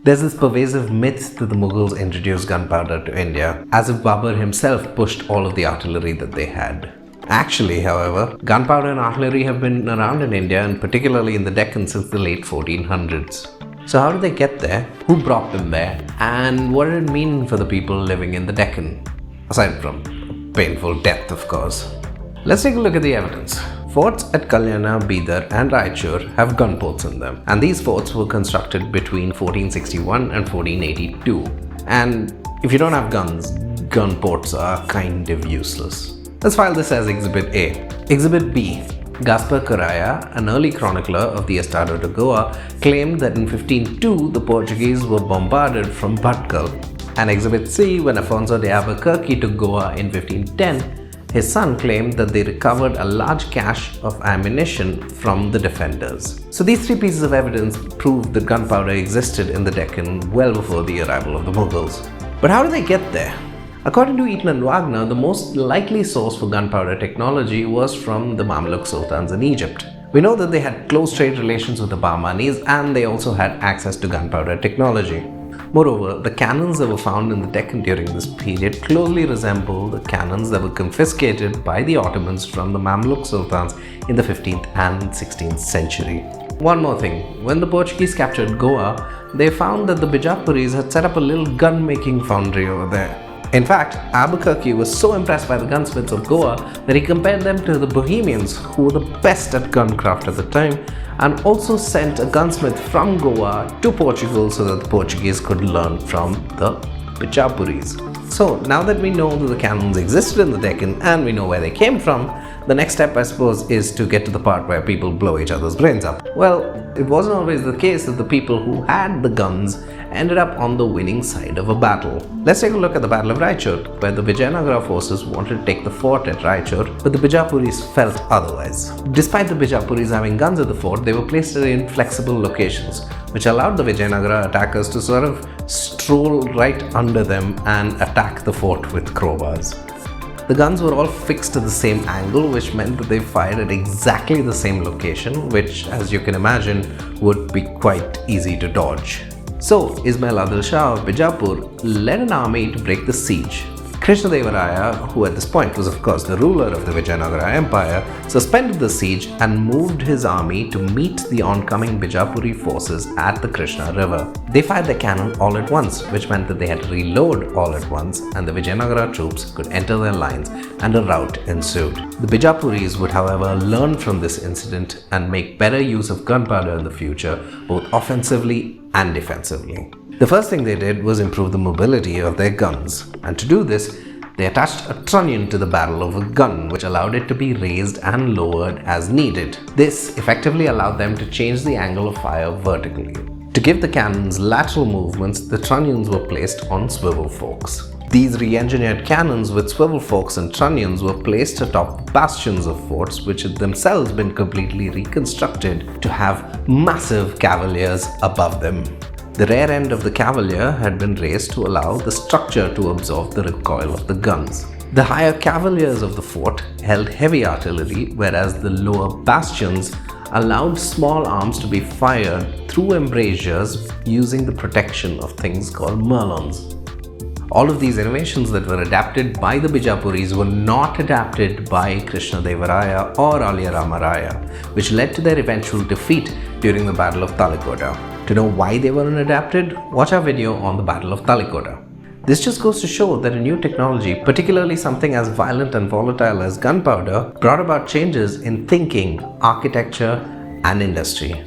There's this pervasive myth that the Mughals introduced gunpowder to India, as if Babur himself pushed all of the artillery that they had. Actually, however, gunpowder and artillery have been around in India and particularly in the Deccan since the late 1400s. So how did they get there? Who brought them there? And what did it mean for the people living in the Deccan? Aside from a painful death, of course. Let's take a look at the evidence. Forts at Kalyana, Bidar and Raichur have gun ports in them, and these forts were constructed between 1461 and 1482. And if you don't have guns, gun ports are kind of useless. Let's file this as Exhibit A. Exhibit B. Gaspar Correia, an early chronicler of the Estado de Goa, claimed that in 1502 the Portuguese were bombarded from Bhatkal. And Exhibit C, when Afonso de Albuquerque took Goa in 1510, his son claimed that they recovered a large cache of ammunition from the defenders. So these three pieces of evidence prove that gunpowder existed in the Deccan well before the arrival of the Mughals. But how did they get there? According to Eaton and Wagner, the most likely source for gunpowder technology was from the Mamluk sultans in Egypt. We know that they had close trade relations with the Bahmanis and they also had access to gunpowder technology. Moreover, the cannons that were found in the Deccan during this period closely resemble the cannons that were confiscated by the Ottomans from the Mamluk sultans in the 15th and 16th century. One more thing, when the Portuguese captured Goa, they found that the Bijapuris had set up a little gun-making foundry over there. In fact, Albuquerque was so impressed by the gunsmiths of Goa that he compared them to the Bohemians, who were the best at guncraft at the time, and also sent a gunsmith from Goa to Portugal so that the Portuguese could learn from the Bijapuris. So now that we know that the cannons existed in the Deccan and we know where they came from, the next step, I suppose, is to get to the part where people blow each other's brains up. Well, it wasn't always the case that the people who had the guns ended up on the winning side of a battle. Let's take a look at the Battle of Raichur, where the Vijayanagara forces wanted to take the fort at Raichur, but the Bijapuris felt otherwise. Despite the Bijapuris having guns at the fort, they were placed at inflexible locations, which allowed the Vijayanagara attackers to sort of stroll right under them and attack the fort with crowbars. The guns were all fixed to the same angle, which meant that they fired at exactly the same location, which, as you can imagine, would be quite easy to dodge. So, Ismail Adil Shah of Bijapur led an army to break the siege. Krishnadevaraya, who at this point was of course the ruler of the Vijayanagara Empire, suspended the siege and moved his army to meet the oncoming Bijapuri forces at the Krishna river. They fired their cannon all at once, which meant that they had to reload all at once, and the Vijayanagara troops could enter their lines and a rout ensued. The Bijapuris would, however, learn from this incident and make better use of gunpowder in the future, both offensively and defensively. The first thing they did was improve the mobility of their guns, and to do this, they attached a trunnion to the barrel of a gun, which allowed it to be raised and lowered as needed. This effectively allowed them to change the angle of fire vertically. To give the cannons lateral movements, the trunnions were placed on swivel forks. These re-engineered cannons with swivel forks and trunnions were placed atop bastions of forts, which had themselves been completely reconstructed to have massive cavaliers above them. The rear end of the cavalier had been raised to allow the structure to absorb the recoil of the guns. The higher cavaliers of the fort held heavy artillery, whereas the lower bastions allowed small arms to be fired through embrasures using the protection of things called merlons. All of these innovations that were adapted by the Bijapuris were not adapted by Krishnadevaraya or Aliyarama Raya, which led to their eventual defeat during the Battle of Talikota. To know why they weren't adapted, watch our video on the Battle of Talikota. This just goes to show that a new technology, particularly something as violent and volatile as gunpowder, brought about changes in thinking, architecture, and industry.